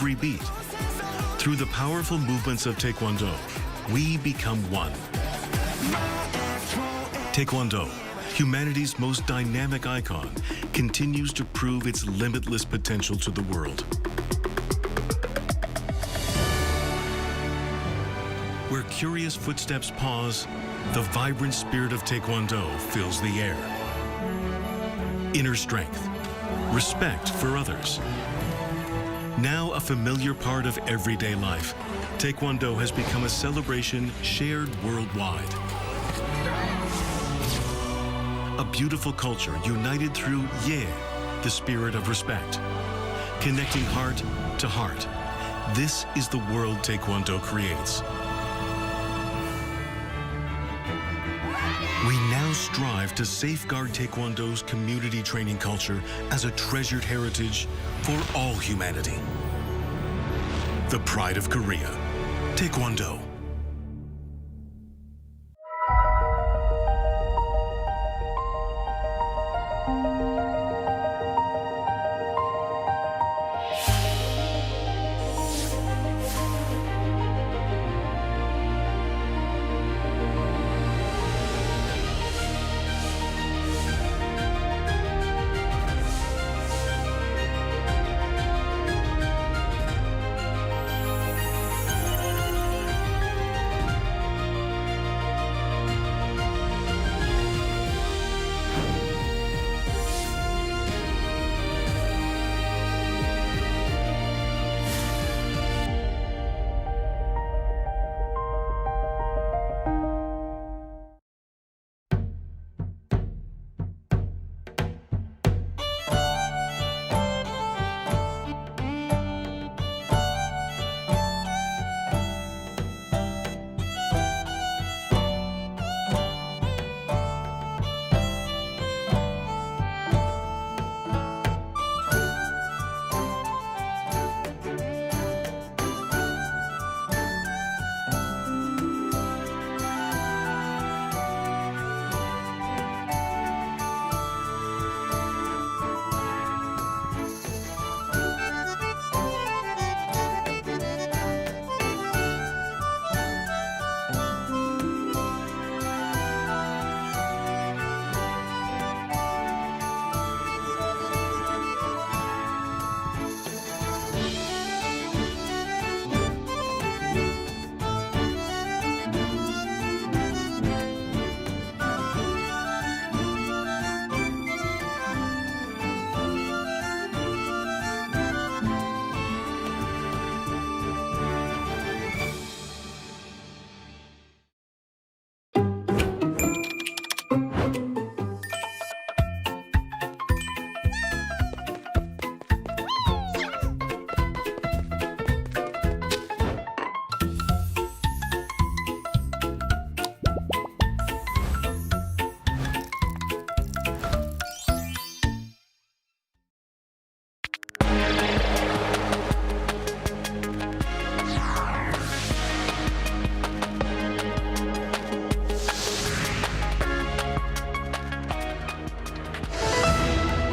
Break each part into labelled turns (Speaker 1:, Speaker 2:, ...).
Speaker 1: every beat. Through the powerful movements of Taekwondo, we become one. Taekwondo, humanity's most dynamic icon, continues to prove its limitless potential to the world. Where curious footsteps pause, the vibrant spirit of Taekwondo fills the air. Inner strength, respect for others. Now a familiar part of everyday life, Taekwondo has become a celebration shared worldwide. A beautiful culture united through Ye, the spirit of respect. Connecting heart to heart. This is the world Taekwondo creates. We now strive to safeguard Taekwondo's community training culture as a treasured heritage for all humanity. The pride of Korea, Taekwondo.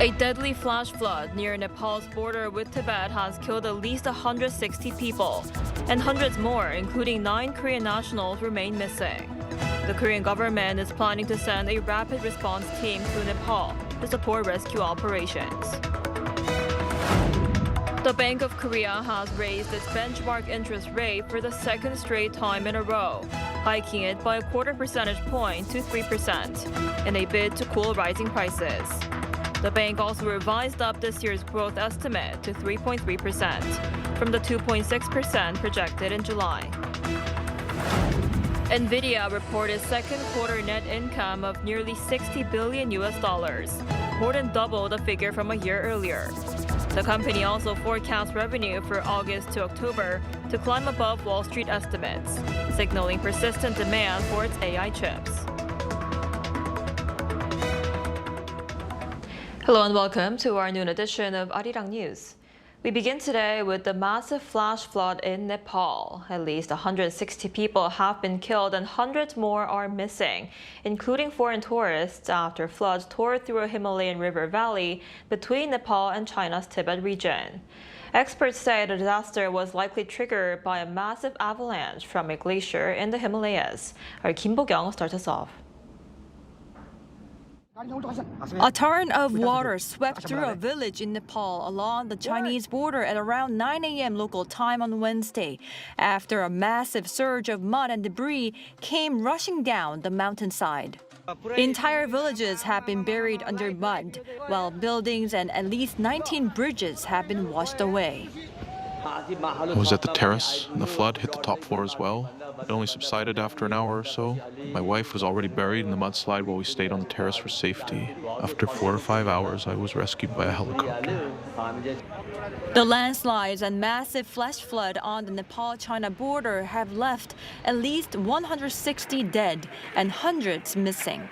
Speaker 2: A deadly flash flood near Nepal's border with Tibet has killed at least 160 people, and hundreds more, including 9 Korean nationals, remain missing. The Korean government is planning to send a rapid response team to Nepal to support rescue operations. The Bank of Korea has raised its benchmark interest rate for the second straight time in a row, hiking it by a quarter percentage point to 3% in a bid to cool rising prices. The bank also revised up this year's growth estimate to 3.3% from the 2.6% projected in July. Nvidia reported second quarter net income of nearly $60 billion, more than double the figure from a year earlier. The company also forecasts revenue for August to October to climb above Wall Street estimates, signaling persistent demand for its AI chips. Hello and welcome to our noon edition of Arirang News. We begin today with the massive flash flood in Nepal. At least 160 people have been killed and hundreds more are missing, including foreign tourists, after floods tore through a Himalayan river valley between Nepal and China's Tibet region. Experts say the disaster was likely triggered by a massive avalanche from a glacier in the Himalayas. Our Kim Bo-kyung starts us off.
Speaker 3: A torrent of water swept through a village in Nepal along the Chinese border at around 9 a.m. local time on Wednesday, after a massive surge of mud and debris came rushing down the mountainside. Entire villages have been buried under mud, while buildings and at least 19 bridges have been washed away.
Speaker 4: I was at the terrace, and the flood hit the top floor as well. It only subsided after an hour or so. My wife was already buried in the mudslide while we stayed on the terrace for safety. After 4 or 5 hours, I was rescued by a helicopter.
Speaker 3: The landslides and massive flash flood on the Nepal-China border have left at least 160 dead and hundreds missing.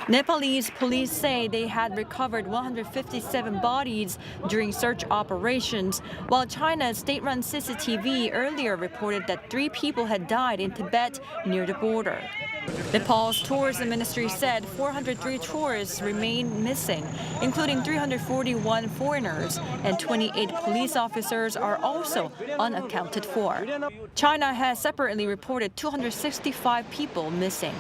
Speaker 3: Nepalese police say they had recovered 157 bodies during search operations, while China's state-run CCTV earlier reported that 3 people had died in Tibet near the border. Nepal's tourism ministry said 403 tourists remain missing, including 341 foreigners, and 28 police officers are also unaccounted for. China has separately reported 265 people missing.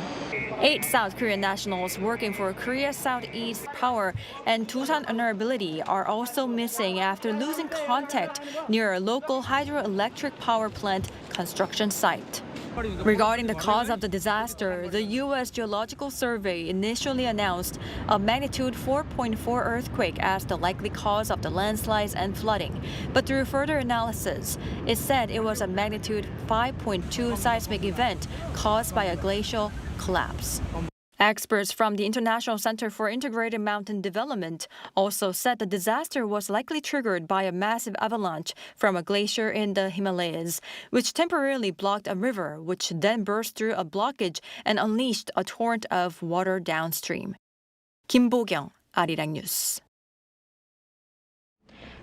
Speaker 3: 8 South Korean nationals working for Korea Southeast Power and Busan Enerbility are also missing after losing contact near a local hydroelectric power plant construction site. Regarding the cause of the disaster, the U.S. Geological Survey initially announced a magnitude 4.4 earthquake as the likely cause of the landslides and flooding. But through further analysis, it said it was a magnitude 5.2 seismic event caused by a glacial collapse. Experts from the International Center for Integrated Mountain Development also said the disaster was likely triggered by a massive avalanche from a glacier in the Himalayas, which temporarily blocked a river, which then burst through a blockage and unleashed a torrent of water downstream. Kim Bo-kyung, Arirang News.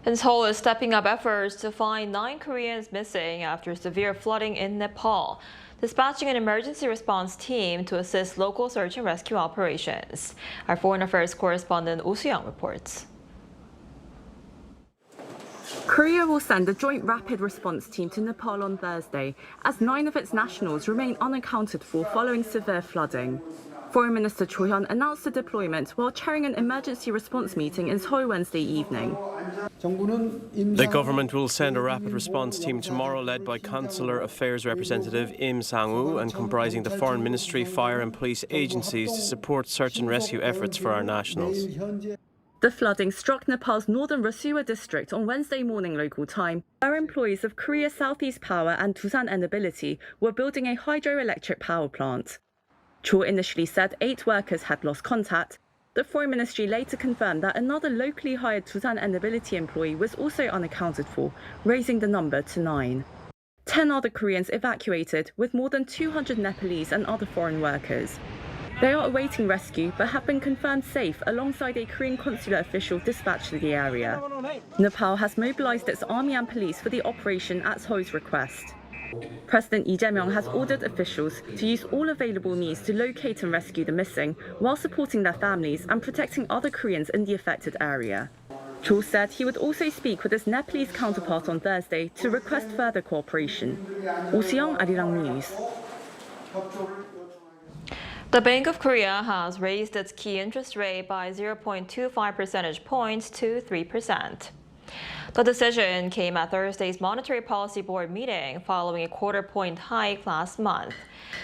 Speaker 2: And Seoul is stepping up efforts to find 9 Koreans missing after severe flooding in Nepal, dispatching an emergency response team to assist local search and rescue operations. Our foreign affairs correspondent Oh Soo-young reports.
Speaker 5: Korea will send a joint rapid response team to Nepal on Thursday, as 9 of its nationals remain unaccounted for following severe flooding. Foreign Minister Cho Hyun announced the deployment while chairing an emergency response meeting in Seoul Wednesday evening.
Speaker 6: The government will send a rapid response team tomorrow led by Consular Affairs Representative Im Sang-woo and comprising the Foreign Ministry, fire and police agencies to support search and rescue efforts for our nationals.
Speaker 5: The flooding struck Nepal's northern Rasuwa district on Wednesday morning local time, where employees of Korea Southeast Power and Busan Enerbility were building a hydroelectric power plant. Cho initially said 8 workers had lost contact. The Foreign Ministry later confirmed that another locally hired Busan Enerbility employee was also unaccounted for, raising the number to 9. 10 other Koreans evacuated, with more than 200 Nepalese and other foreign workers. They are awaiting rescue but have been confirmed safe alongside a Korean consular official dispatched to the area. Nepal has mobilized its army and police for the operation at Seoul's request. President Lee Jae-myung has ordered officials to use all available means to locate and rescue the missing, while supporting their families and protecting other Koreans in the affected area. Cho said he would also speak with his Nepalese counterpart on Thursday to request further cooperation. Oh Soo-young, Arirang News.
Speaker 2: The Bank of Korea has raised its key interest rate by 0.25 percentage points to 3%. The decision came at Thursday's Monetary Policy Board meeting following a quarter-point hike last month.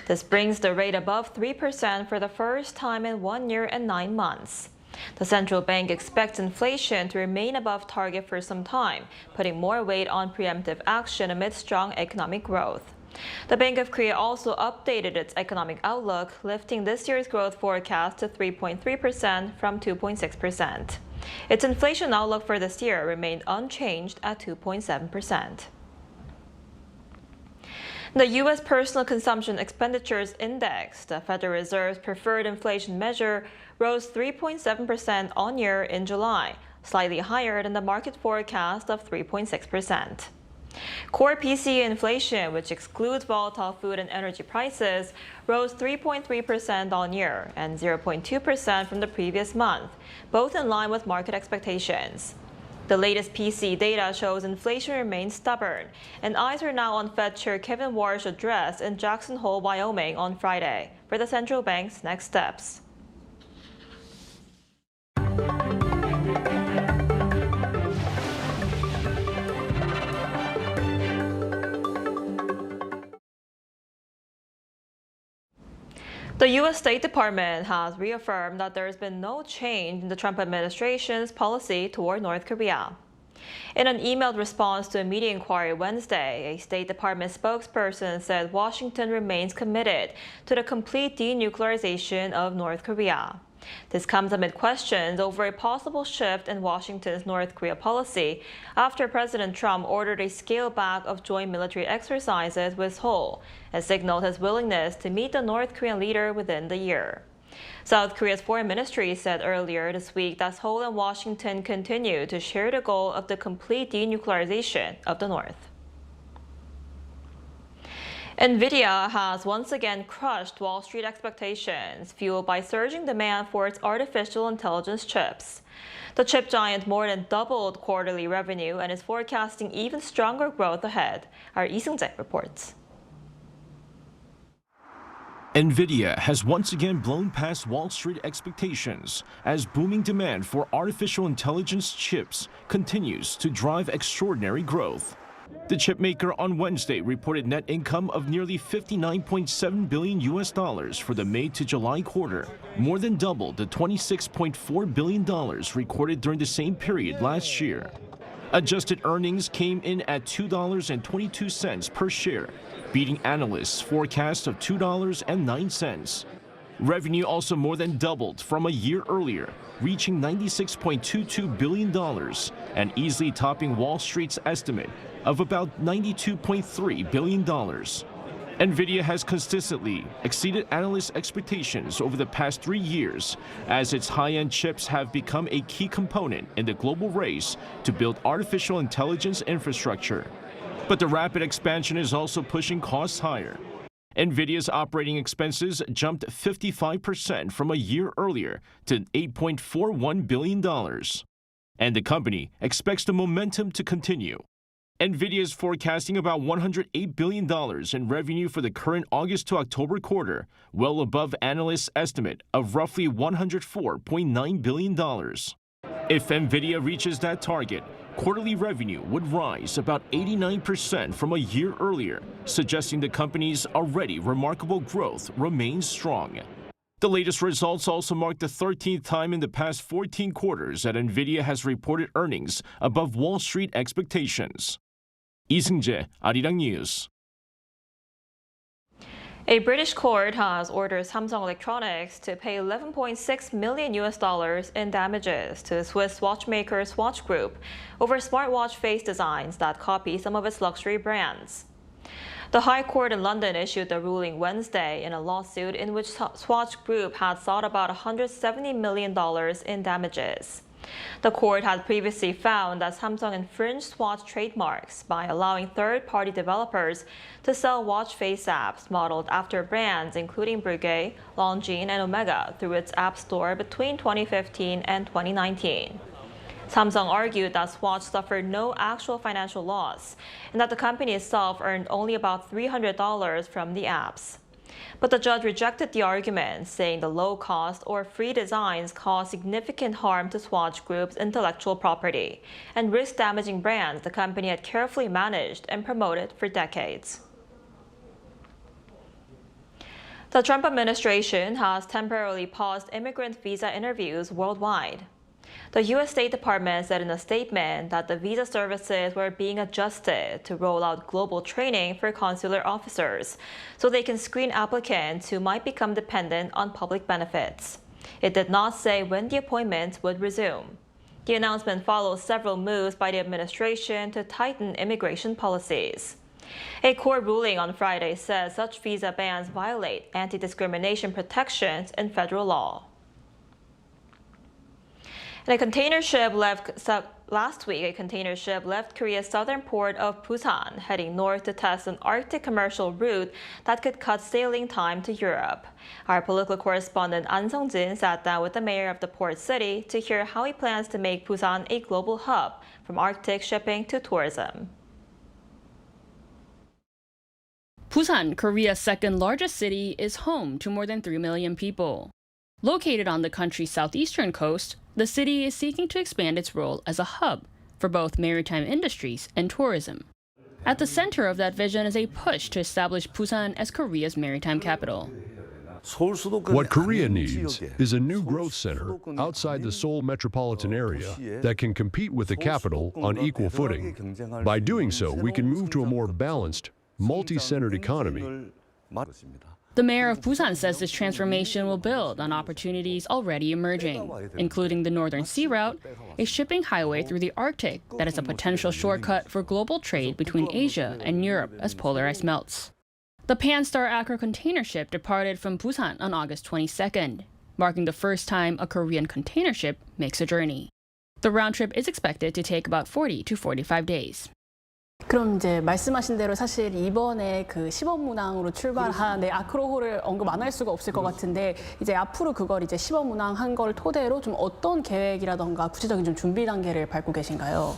Speaker 2: This brings the rate above 3% for the first time in 1 year and 9 months. The central bank expects inflation to remain above target for some time, putting more weight on preemptive action amid strong economic growth. The Bank of Korea also updated its economic outlook, lifting this year's growth forecast to 3.3% from 2.6%. Its inflation outlook for this year remained unchanged at 2.7%. The U.S. Personal Consumption Expenditures Index, the Federal Reserve's preferred inflation measure, rose 3.7% on-year in July, slightly higher than the market forecast of 3.6%. Core PCE inflation, which excludes volatile food and energy prices, rose 3.3% on-year and 0.2% from the previous month, both in line with market expectations. The latest PC data shows inflation remains stubborn, and eyes are now on Fed Chair Kevin Warsh's address in Jackson Hole, Wyoming on Friday for the central bank's next steps. The U.S. State Department has reaffirmed that there has been no change in the Trump administration's policy toward North Korea. In an emailed response to a media inquiry Wednesday, a State Department spokesperson said Washington remains committed to the complete denuclearization of North Korea. This comes amid questions over a possible shift in Washington's North Korea policy after President Trump ordered a scale back of joint military exercises with Seoul and signaled his willingness to meet the North Korean leader within the year. South Korea's foreign ministry said earlier this week that Seoul and Washington continue to share the goal of the complete denuclearization of the North. Nvidia has once again crushed Wall Street expectations, fueled by surging demand for its artificial intelligence chips. The chip giant more than doubled quarterly revenue and is forecasting even stronger growth ahead. Our Lee Seung-jae reports.
Speaker 7: Nvidia has once again blown past Wall Street expectations as booming demand for artificial intelligence chips continues to drive extraordinary growth. The chipmaker on Wednesday reported net income of nearly $59.7 billion for the May to July quarter, more than double the $26.4 billion recorded during the same period last year. Adjusted earnings came in at $2.22 per share, beating analysts' forecast of $2.09. Revenue also more than doubled from a year earlier, reaching $96.22 billion and easily topping Wall Street's estimate of about $92.3 billion. Nvidia has consistently exceeded analysts' expectations over the past 3 years, as its high-end chips have become a key component in the global race to build artificial intelligence infrastructure. But the rapid expansion is also pushing costs higher. Nvidia's operating expenses jumped 55% from a year earlier to $8.41 billion. And the company expects the momentum to continue. Nvidia is forecasting about $108 billion in revenue for the current August to October quarter, well above analysts' estimate of roughly $104.9 billion. If Nvidia reaches that target, quarterly revenue would rise about 89% from a year earlier, suggesting the company's already remarkable growth remains strong. The latest results also mark the 13th time in the past 14 quarters that Nvidia has reported earnings above Wall Street expectations. Lee Seung-jae, Arirang News.
Speaker 2: A British court has ordered Samsung Electronics to pay $11.6 million in damages to Swiss watchmaker Swatch Group over smartwatch face designs that copy some of its luxury brands. The High Court in London issued the ruling Wednesday in a lawsuit in which Swatch Group had sought about $170 million in damages. The court had previously found that Samsung infringed Swatch trademarks by allowing third-party developers to sell watch face apps modeled after brands including Breguet, Longines, and Omega through its app store between 2015 and 2019. Samsung argued that Swatch suffered no actual financial loss and that the company itself earned only about $300 from the apps. But the judge rejected the argument, saying the low-cost or free designs cause significant harm to Swatch Group's intellectual property and risk damaging brands the company had carefully managed and promoted for decades. The Trump administration has temporarily paused immigrant visa interviews worldwide. The U.S. State Department said in a statement that the visa services were being adjusted to roll out global training for consular officers so they can screen applicants who might become dependent on public benefits. It did not say when the appointments would resume. The announcement follows several moves by the administration to tighten immigration policies. A court ruling on Friday says such visa bans violate anti-discrimination protections in federal law. And a container ship left last week, a container ship left Korea's southern port of Busan, heading north to test an Arctic commercial route that could cut sailing time to Europe. Our political correspondent An Sung-jin sat down with the mayor of the port city to hear how he plans to make Busan a global hub, from Arctic shipping to tourism.
Speaker 8: Busan, Korea's second largest city, is home to more than 3 million people. Located on the country's southeastern coast, the city is seeking to expand its role as a hub for both maritime industries and tourism. At the center of that vision is a push to establish Busan as Korea's maritime capital.
Speaker 9: What Korea needs is a new growth center outside the Seoul metropolitan area that can compete with the capital on equal footing. By doing so, we can move to a more balanced, multi-centered economy.
Speaker 8: The mayor of Busan says this transformation will build on opportunities already emerging, including the Northern Sea Route, a shipping highway through the Arctic that is a potential shortcut for global trade between Asia and Europe as polar ice melts. The Pan-Star Accra container ship departed from Busan on August 22nd, marking the first time a Korean container ship makes a journey. The round trip is expected to take about 40 to 45 days.
Speaker 10: 그럼 이제 말씀하신 대로 사실 이번에 그 시범운항으로 출발한 아크로호를 언급 안 할 수가 없을 것 같은데 이제 앞으로 그걸 이제 시범운항한 걸 토대로 좀 어떤 계획이라던가 구체적인 좀 준비 단계를 밟고 계신가요?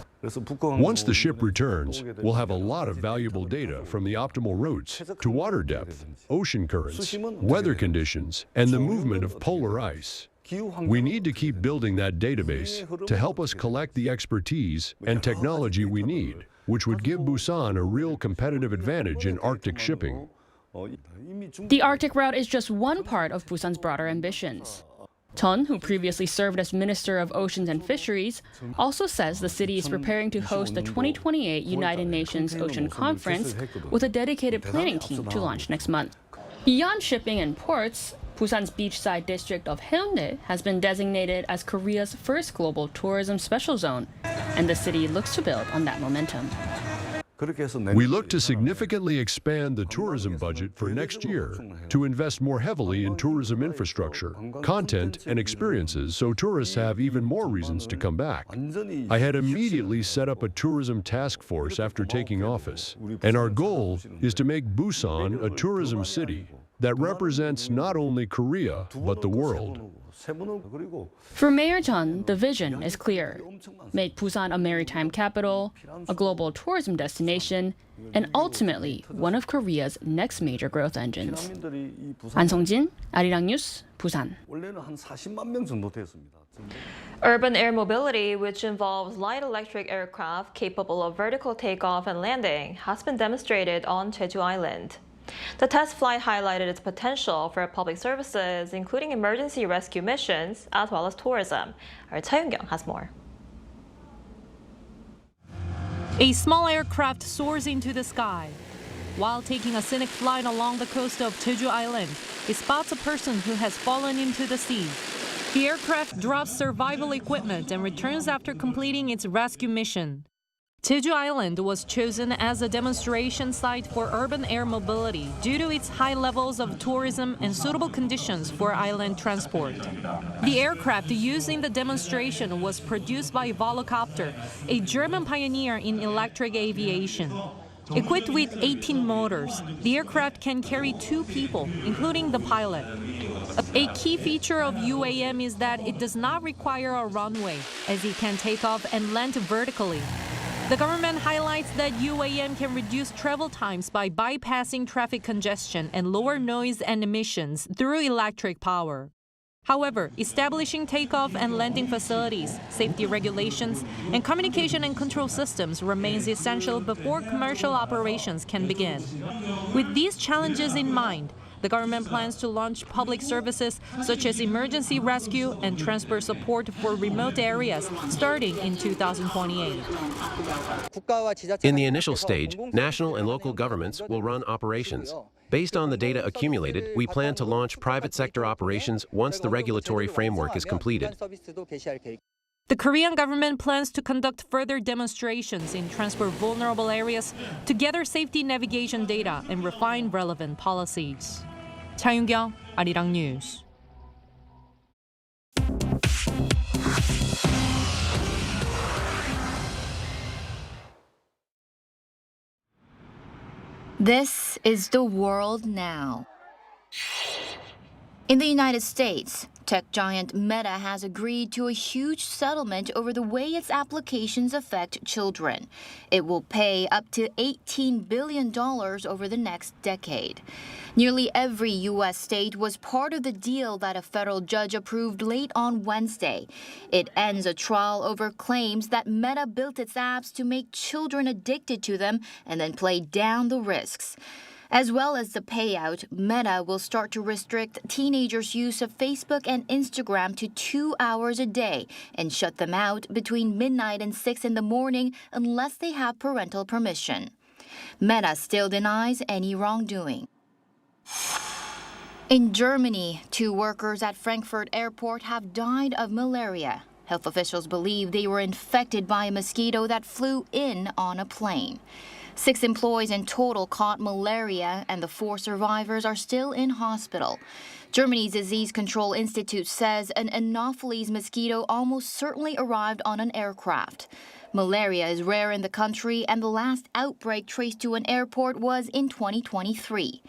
Speaker 9: Once the ship returns, we'll have a lot of valuable data from the optimal routes to water depth, ocean currents, weather conditions, and the movement of polar ice. We need to keep building that database to help us collect the expertise and technology we need, which would give Busan a real competitive advantage in Arctic shipping.
Speaker 8: The Arctic route is just one part of Busan's broader ambitions. Chun, who previously served as Minister of Oceans and Fisheries, also says the city is preparing to host the 2028 United Nations Ocean Conference with a dedicated planning team to launch next month. Beyond shipping and ports, Busan's beachside district of Haeundae has been designated as Korea's first global tourism special zone, and the city looks to build on that momentum.
Speaker 9: We look to significantly expand the tourism budget for next year to invest more heavily in tourism infrastructure, content, and experiences so tourists have even more reasons to come back. I had immediately set up a tourism task force after taking office, and our goal is to make Busan a tourism city that represents not only Korea, but the world.
Speaker 8: For Mayor Chun, the vision is clear. Make Busan a maritime capital, a global tourism destination, and ultimately one of Korea's next major growth engines. An Sung-jin, Arirang News, Busan.
Speaker 2: Urban air mobility, which involves light electric aircraft capable of vertical takeoff and landing, has been demonstrated on Jeju Island. The test flight highlighted its potential for public services, including emergency rescue missions, as well as tourism. Our Cha Yoon-kyung has more.
Speaker 11: A small aircraft soars into the sky. While taking a scenic flight along the coast of Jeju Island, it spots a person who has fallen into the sea. The aircraft drops survival equipment and returns after completing its rescue mission. Jeju Island was chosen as a demonstration site for urban air mobility due to its high levels of tourism and suitable conditions for island transport. The aircraft used in the demonstration was produced by Volocopter, a German pioneer in electric aviation. Equipped with 18 motors, the aircraft can carry 2 people, including the pilot. A key feature of UAM is that it does not require a runway, as it can take off and land vertically. The government highlights that UAM can reduce travel times by bypassing traffic congestion and lower noise and emissions through electric power. However, establishing takeoff and landing facilities, safety regulations, and communication and control systems remains essential before commercial operations can begin. With these challenges in mind, the government plans to launch public services such as emergency rescue and transport support for remote areas starting in 2028.
Speaker 12: In the initial stage, national and local governments will run operations. Based on the data accumulated, we plan to launch private sector operations once the regulatory framework is completed.
Speaker 11: The Korean government plans to conduct further demonstrations in transport vulnerable areas to gather safety navigation data and refine relevant policies. Cha Yoon-kyung, Arirang News.
Speaker 13: This is the world now. In the United States, tech giant Meta has agreed to a huge settlement over the way its applications affect children. It will pay up to $18 billion over the next decade. Nearly every U.S. state was part of the deal that a federal judge approved late on Wednesday. It ends a trial over claims that Meta built its apps to make children addicted to them and then play down the risks. As well as the payout, Meta will start to restrict teenagers' use of Facebook and Instagram to 2 hours a day and shut them out between midnight and 6 in the morning unless they have parental permission. Meta still denies any wrongdoing. In Germany, 2 workers at Frankfurt Airport have died of malaria. Health officials believe they were infected by a mosquito that flew in on a plane. 6 employees in total caught malaria, and the 4 survivors are still in hospital. Germany's Disease Control Institute says an Anopheles mosquito almost certainly arrived on an aircraft. Malaria is rare in the country, and the last outbreak traced to an airport was in 2023.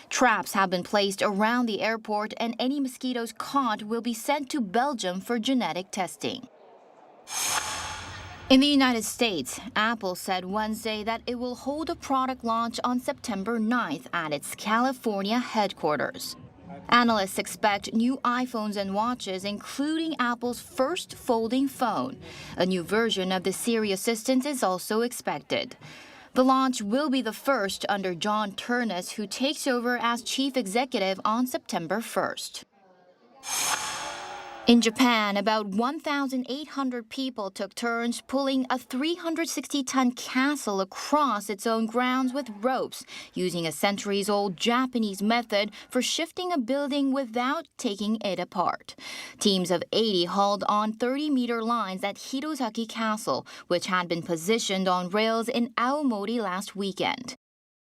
Speaker 13: Traps have been placed around the airport, and any mosquitoes caught will be sent to Belgium for genetic testing. In the United States, Apple said Wednesday that it will hold a product launch on September 9th at its California headquarters. Analysts expect new iPhones and watches, including Apple's first folding phone. A new version of the Siri Assistant is also expected. The launch will be the first under John Turnus, who takes over as chief executive on September 1st. In Japan, about 1,800 people took turns pulling a 360-ton castle across its own grounds with ropes, using a centuries-old Japanese method for shifting a building without taking it apart. Teams of 80 hauled on 30-meter lines at Hirosaki Castle, which had been positioned on rails in Aomori last weekend.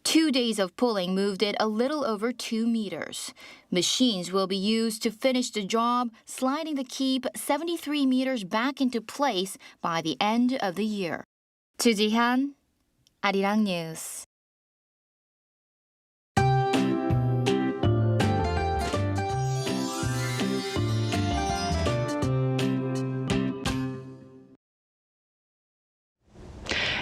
Speaker 13: 2 days of pulling moved it a little over 2 meters. Machines will be used to finish the job, sliding the keep 73 meters back into place by the end of the year. Chu Ji-han, Arirang News.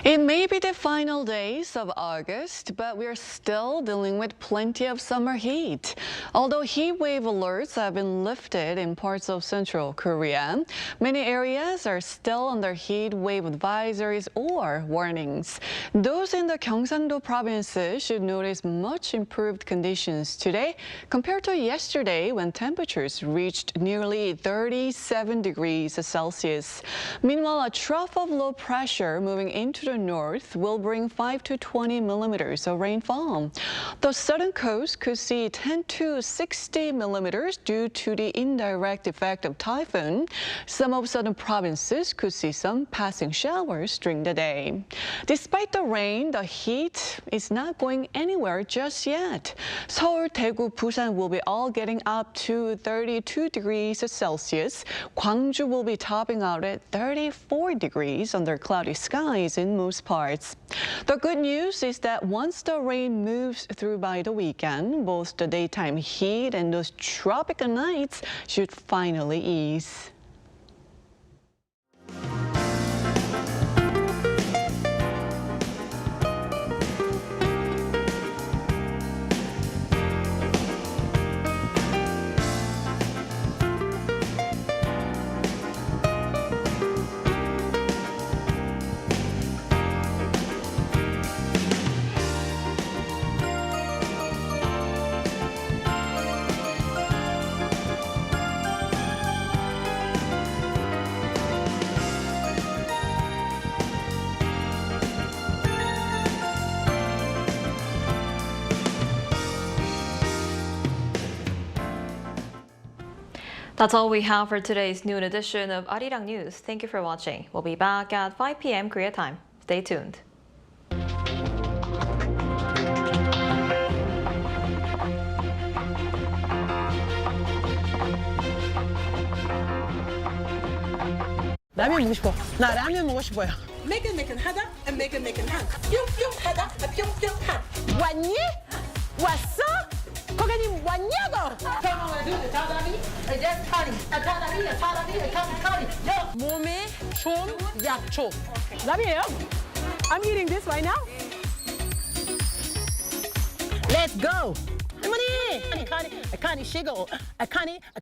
Speaker 5: It may be the final days of August, but we're still dealing with plenty of summer heat. Although heat wave alerts have been lifted in parts of central Korea, many areas are still under heat wave advisories or warnings. Those in the Gyeongsang-do provinces should notice much improved conditions today compared to yesterday when temperatures reached nearly 37 degrees Celsius. Meanwhile, a trough of low pressure moving into the north will bring 5 to 20 millimeters of rainfall. The southern coast could see 10 to 60 millimeters due to the indirect effect of typhoon. Some of southern provinces could see some passing showers during the day. Despite the rain, the heat is not going anywhere just yet. Seoul, Daegu, Busan will be all getting up to 32 degrees Celsius. Gwangju will be topping out at 34 degrees under cloudy skies in most parts. The good news is that once the rain moves through by the weekend, both the daytime heat and those tropical nights should finally ease.
Speaker 2: That's all we have for today's noon edition of Arirang News. Thank you for watching. We'll be back at 5 p.m. Korea time. Stay tuned.
Speaker 14: 라면 먹고 싶어. 나 라면 먹고 싶어요. 매끈매끈하다, 매끈매끈한, 뿅뿅하다, 뿅뿅한. 왔냐? 몸에 좋은 약초. 라면이에요? I'm eating this right now. Let's go. 할머니! 아카니, 시고, 아카니,